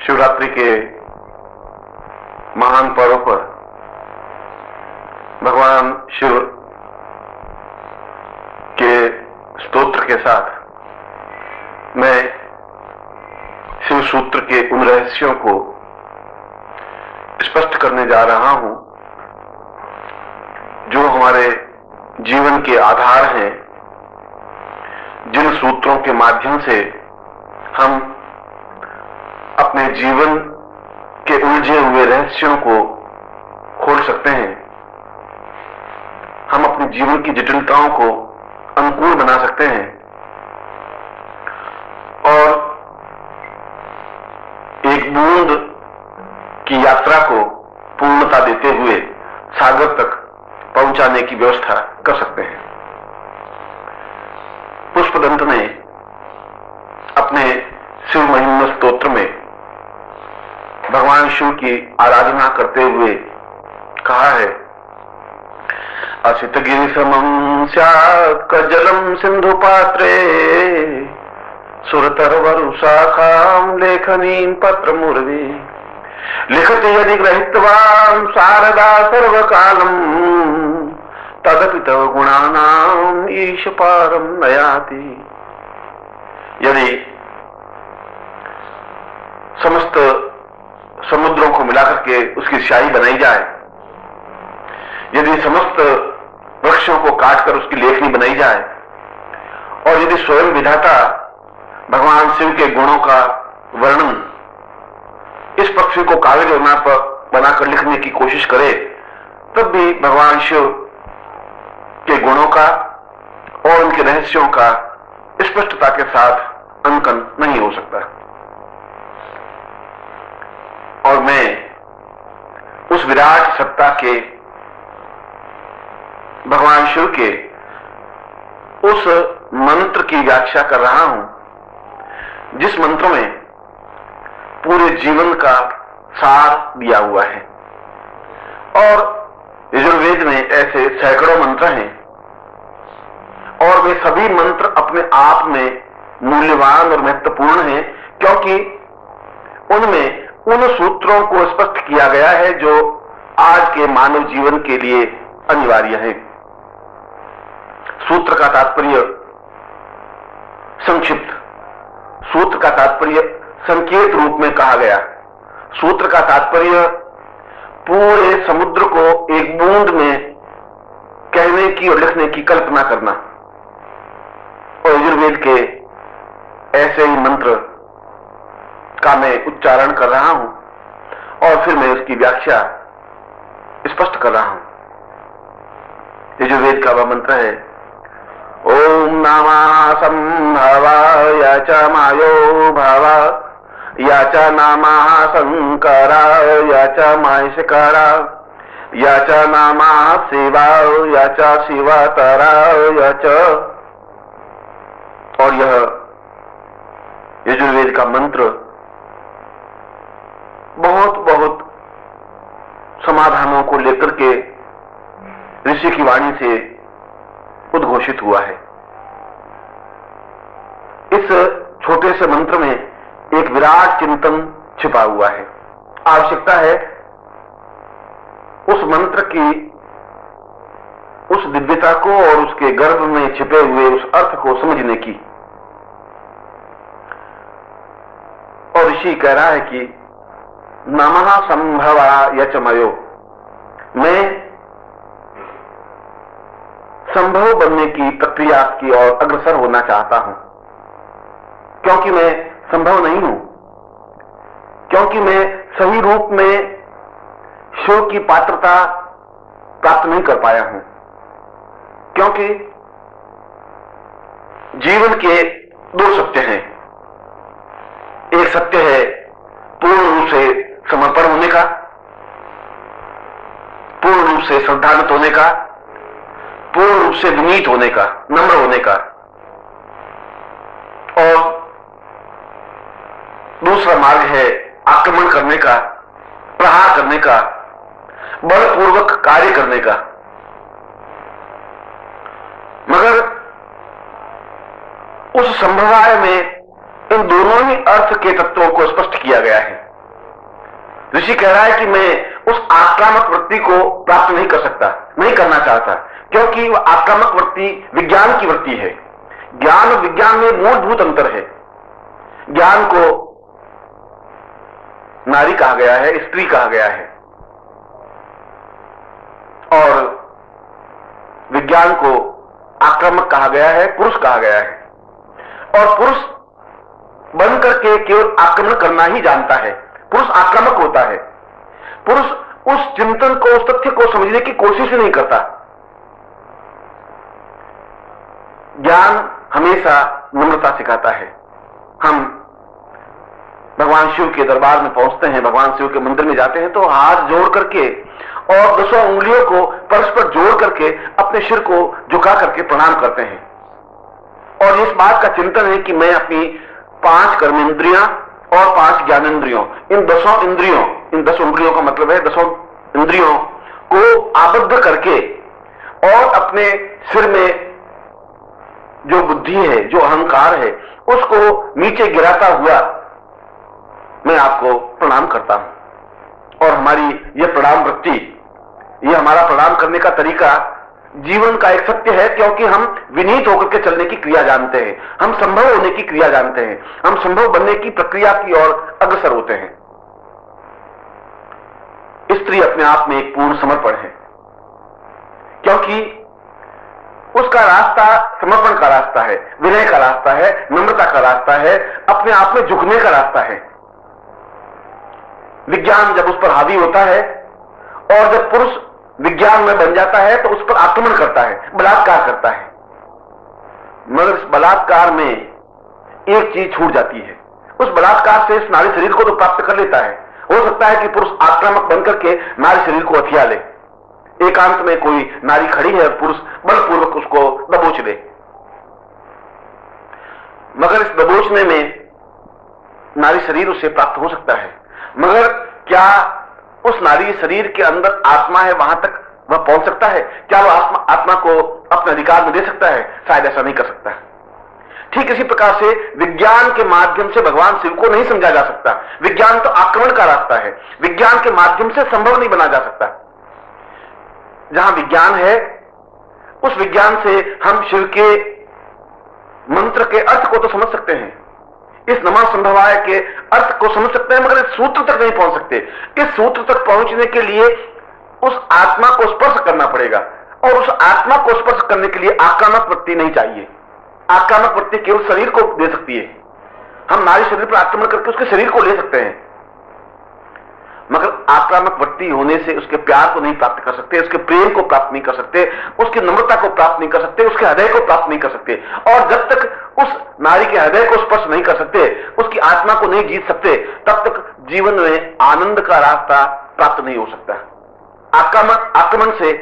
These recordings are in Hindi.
शिवरात्रि के महान पर्व पर भगवान शिव के स्तोत्र के साथ मैं शिव सूत्र के उन रहस्यों को स्पष्ट करने जा रहा हूं जो हमारे जीवन के आधार हैं, जिन सूत्रों के माध्यम से हम अपने जीवन के उलझे हुए रहस्यों को खोल सकते हैं, हम अपने जीवन की जटिलताओं को अनुकूल बना सकते हैं और एक बूंद की यात्रा को पूर्णता देते हुए सागर तक पहुंचाने की व्यवस्था कर सकते हैं। पुष्पदंत ने अपने शिव महिमा स्तोत्र में भगवान शिव की आराधना करते हुए कहा है, असित गिरि समं स्यात् कज्जलं सिंधु पात्रे सुरतर वरुशाखां लेखनीं पत्र मुर्वे लिखति यदि ग्रहीत्वां शारदा सर्वकालं तदपि तव गुणानां ईश पारं नयाति। यदि समस्त समुद्रों को मिलाकर के उसकी स्याही बनाई जाए, यदि समस्त वृक्षों को काटकर उसकी लेखनी बनाई जाए और यदि स्वयं विधाता भगवान शिव के गुणों का वर्णन इस पक्षी को कागज पर बनाकर लिखने की कोशिश करे, तब भी भगवान शिव के गुणों का और उनके रहस्यों का स्पष्टता के साथ अंकन नहीं हो सकता। और मैं उस विराट सत्ता के भगवान शिव के उस मंत्र की व्याख्या कर रहा हूं जिस मंत्र में पूरे जीवन का सार दिया हुआ है। और यजुर्वेद में ऐसे सैकड़ों मंत्र हैं और वे सभी मंत्र अपने आप में मूल्यवान और महत्वपूर्ण हैं, क्योंकि उनमें उन सूत्रों को स्पष्ट किया गया है जो आज के मानव जीवन के लिए अनिवार्य है। सूत्र का तात्पर्य संक्षिप्त, सूत्र का तात्पर्य संकेत रूप में कहा गया। सूत्र का तात्पर्य पूरे समुद्र को एक बूंद में कहने की और लिखने की कल्पना करना। और यजुर्वेद के ऐसे ही मंत्र का मैं उच्चारण कर रहा हूं और फिर मैं उसकी व्याख्या स्पष्ट कर रहा हूं। यजुर्वेद का वह मंत्र है, ओम नमः संभवाय च मायो भव या च नमः शंकराय च महेशकराय या च नमः शिवाय च शिवतराय च। और यह यजुर्वेद का मंत्र बहुत बहुत समाधानों को लेकर के ऋषि की वाणी से उद्घोषित हुआ है। इस छोटे से मंत्र में एक विराट चिंतन छिपा हुआ है। आवश्यकता है उस मंत्र की उस दिव्यता को और उसके गर्भ में छिपे हुए उस अर्थ को समझने की। और ऋषि कह रहा है कि नमः संभवाय च मयो, मैं संभव बनने की प्रक्रिया की ओर अग्रसर होना चाहता हूं, क्योंकि मैं संभव नहीं हूं, क्योंकि मैं सही रूप में शिव की पात्रता प्राप्त नहीं कर पाया हूं, क्योंकि जीवन के दो सत्य हैं। एक सत्य है पूर्ण रूप से समर्पण होने का, पूर्ण रूप से श्रद्धान्वित होने का, पूर्ण रूप से विनीत होने का, नम्र होने का। और दूसरा मार्ग है आक्रमण करने का, प्रहार करने का, बलपूर्वक कार्य करने का। मगर उस संभवाय में इन दोनों ही अर्थ के तत्वों को स्पष्ट किया गया है। ऋषि कह रहा है कि मैं उस आक्रामक वृत्ति को प्राप्त नहीं कर सकता, नहीं करना चाहता, क्योंकि वह आक्रामक वृत्ति विज्ञान की वृत्ति है। ज्ञान और विज्ञान में मूलभूत अंतर है। ज्ञान को नारी कहा गया है, स्त्री कहा गया है, और विज्ञान को आक्रामक कहा गया है, पुरुष कहा गया है। और पुरुष बन करके केवल आक्रमण करना ही जानता है। पुरुष आक्रामक होता है। पुरुष उस चिंतन को, उस तथ्य को समझने की कोशिश नहीं करता। ज्ञान हमेशा नम्रता सिखाता है। हम भगवान शिव के दरबार में पहुंचते हैं, भगवान शिव के मंदिर में जाते हैं, तो हाथ जोड़ करके और 10 उंगलियों को परस्पर जोड़ करके अपने सिर को झुका करके प्रणाम करते हैं। और इस बात का चिंतन है कि मैं अपनी 5 कर्मेंद्रियां और 5 ज्ञानेंद्रियों, इन 10 इंद्रियों, इन 10 उंगलियों का मतलब है 10 इंद्रियों को आबद्ध करके और अपने सिर में जो बुद्धि है, जो अहंकार है, उसको नीचे गिराता हुआ मैं आपको प्रणाम करता हूं। और हमारी यह प्रणाम वृत्ति, यह हमारा प्रणाम करने का तरीका जीवन का एक सत्य है, क्योंकि हम विनीत होकर के चलने की क्रिया जानते हैं, हम संभव होने की क्रिया जानते हैं, हम संभव बनने की प्रक्रिया की ओर अग्रसर होते हैं। स्त्री अपने आप में एक पूर्ण समर्पण है, क्योंकि उसका रास्ता समर्पण का रास्ता है, विनय का रास्ता है, नम्रता का रास्ता है, अपने आप में झुकने का रास्ता है। विज्ञान जब उस पर हावी होता है और जब पुरुष विज्ञान में बन जाता है तो उस पर आक्रमण करता है, बलात्कार करता है। मगर इस बलात्कार में एक चीज छूट जाती है। उस बलात्कार से इस नारी शरीर को तो प्राप्त कर लेता है। हो सकता है कि पुरुष आक्रामक बनकर के नारी शरीर को हथिया ले। एकांत में कोई नारी खड़ी है और पुरुष बलपूर्वक उसको दबोच ले, मगर इस दबोचने में नारी शरीर उसे प्राप्त हो सकता है। मगर क्या उस नारी शरीर के अंदर आत्मा है, वहां तक वह पहुंच सकता है? क्या वह आत्मा को अपने अधिकार में दे सकता है? शायद ऐसा नहीं कर सकता। ठीक इसी प्रकार से विज्ञान के माध्यम से भगवान शिव को नहीं समझा जा सकता। विज्ञान तो आक्रमण का रास्ता है, विज्ञान के माध्यम से संभव नहीं बना जा सकता। जहां विज्ञान है, उस विज्ञान से हम शिव के मंत्र के अर्थ को तो समझ सकते हैं, इस नमः संभवाय के अर्थ को समझ सकते हैं, मगर इस सूत्र तक नहीं पहुंच सकते। इस सूत्र तक पहुंचने के लिए उस आत्मा को स्पर्श करना पड़ेगा, और उस आत्मा को स्पर्श करने के लिए आक्रामक वृत्ति नहीं चाहिए। आक्रामक वृत्ति केवल शरीर को दे सकती है। हम नारी शरीर पर आक्रमण करके उसके शरीर को ले सकते हैं, मगर आक्रामक वृत्ति होने से उसके प्यार को नहीं प्राप्त कर सकते, उसके प्रेम को प्राप्त नहीं कर सकते, उसकी नम्रता को प्राप्त नहीं कर सकते, उसके हृदय को प्राप्त नहीं कर सकते। और जब तक उस नारी के हृदय को स्पर्श नहीं कर सकते, उसकी आत्मा को नहीं जीत सकते, तब तक जीवन में आनंद का रास्ता प्राप्त नहीं हो सकता। आक्रमण से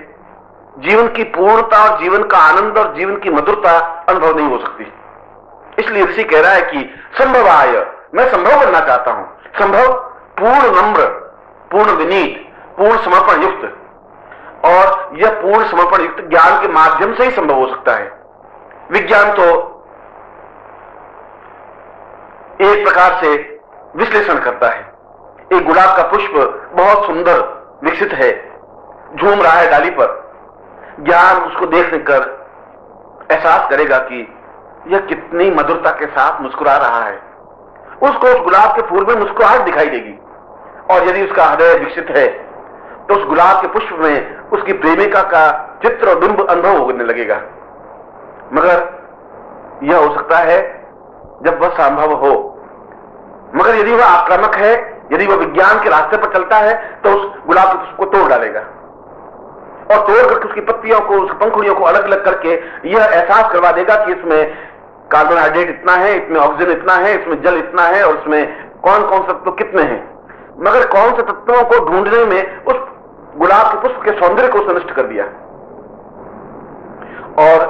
जीवन की पूर्णता और जीवन का आनंद और जीवन की मधुरता अनुभव नहीं हो सकती। इसलिए ऋषि कह रहा है कि संभवाय, मैं संभव बनना चाहता हूं। संभव पूर्ण नम्र, पूर्ण विनीत, पूर्ण समर्पण युक्त, और यह पूर्ण समर्पण युक्त ज्ञान के माध्यम से ही संभव हो सकता है। विज्ञान तो एक प्रकार से विश्लेषण करता है। एक गुलाब का पुष्प बहुत सुंदर विकसित है, झूम रहा है डाली पर। ज्ञान उसको देखने कर एहसास करेगा कि यह कितनी मधुरता के साथ मुस्कुरा रहा है। उसको उस गुलाब के फूल में मुस्कुराहट दिखाई देगी, और यदि उसका हृदय विकसित है तो उस गुलाब के पुष्प में उसकी प्रेमिका का चित्र और बिंब अनुभव होने लगेगा। मगर यह हो सकता है जब वह संभव हो। मगर यदि वह आक्रामक है, यदि वह विज्ञान के रास्ते पर चलता है, तो उस गुलाब के पुष्प को तोड़ डालेगा, और तोड़ करके उसकी पत्तियों को, उसकी पंखुड़ियों को अलग अलग करके यह एहसास करवा देगा कि इसमें कार्बोहाइड्रेट इतना है, इसमें ऑक्सीजन इतना है, इसमें जल इतना है, और इसमें कौन कौन से तत्व कितने हैं। मगर कौन से तत्वों को ढूंढने में उस गुलाब के पुष्प के सौंदर्य को नष्ट कर दिया, और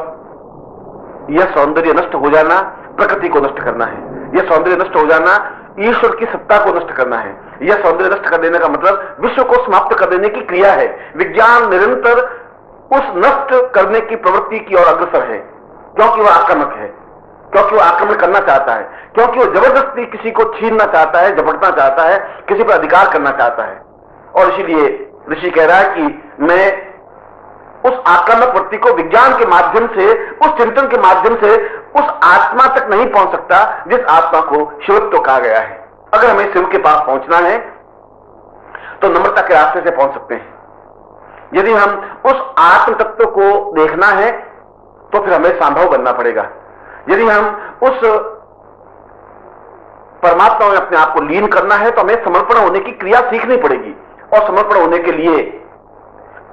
यह सौंदर्य नष्ट हो जाना प्रकृति को नष्ट करना है। यह सौंदर्य नष्ट हो जाना ईश्वर की सत्ता को नष्ट करना है। यह सौंदर्य नष्ट कर देने का मतलब विश्व को समाप्त कर देने की क्रिया है। विज्ञान निरंतर उस नष्ट करने की प्रवृत्ति की ओर अग्रसर है, क्योंकि वह आक्रामक है, क्योंकि वह आक्रमण करना चाहता है, क्योंकि वह जबरदस्ती किसी को छीनना चाहता है, झपटना चाहता है, किसी पर अधिकार करना चाहता है। और इसीलिए ऋषि कह रहा है कि मैं उस आक्रामक वृत्ति को विज्ञान के माध्यम से, उस चिंतन के माध्यम से उस आत्मा तक नहीं पहुंच सकता जिस आत्मा को शिवत्व कहा गया है। अगर हमें शिव के पास पहुंचना है तो नम्रता के रास्ते से पहुंच सकते हैं। यदि हम उस आत्म तत्व को देखना है तो फिर हमें संभव बनना पड़ेगा। यदि हम उस परमात्मा में अपने आप को लीन करना है तो हमें समर्पण होने की क्रिया सीखनी पड़ेगी। और समर्पण होने के लिए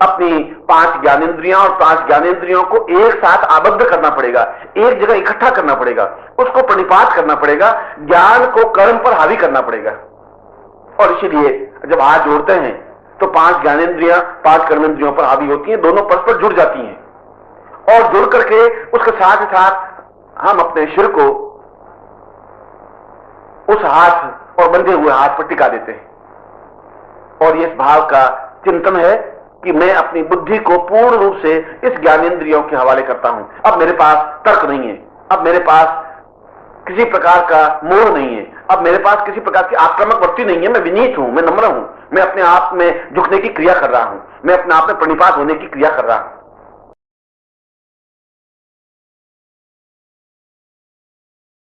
अपनी 5 ज्ञानेंद्रियां और 5 ज्ञानेंद्रियों को एक साथ आबद्ध करना पड़ेगा, एक जगह इकट्ठा करना पड़ेगा, उसको प्रणिपात करना पड़ेगा, ज्ञान को कर्म पर हावी करना पड़ेगा। और इसीलिए जब हाथ जोड़ते हैं तो 5 ज्ञानेंद्रियां 5 कर्मेंद्रियों पर हावी होती हैं, दोनों परस्पर जुड़ जाती हैं और जुड़ करके उसके साथ ही साथ हम अपने सिर को उस हाथ और बंधे हुए हाथ पर टिका देते हैं। और ये इस भाव का चिंतन है कि मैं अपनी बुद्धि को पूर्ण रूप से इस ज्ञानेंद्रियों के हवाले करता हूं। अब मेरे पास तर्क नहीं है, अब मेरे पास किसी प्रकार का मोह नहीं है, अब मेरे पास किसी प्रकार की आक्रामक वृत्ति नहीं है। मैं विनीत हूं, मैं नम्र हूं, मैं अपने आप में झुकने की क्रिया कर रहा हूं, मैं अपने आप में प्रणिपात होने की क्रिया कर रहा हूं।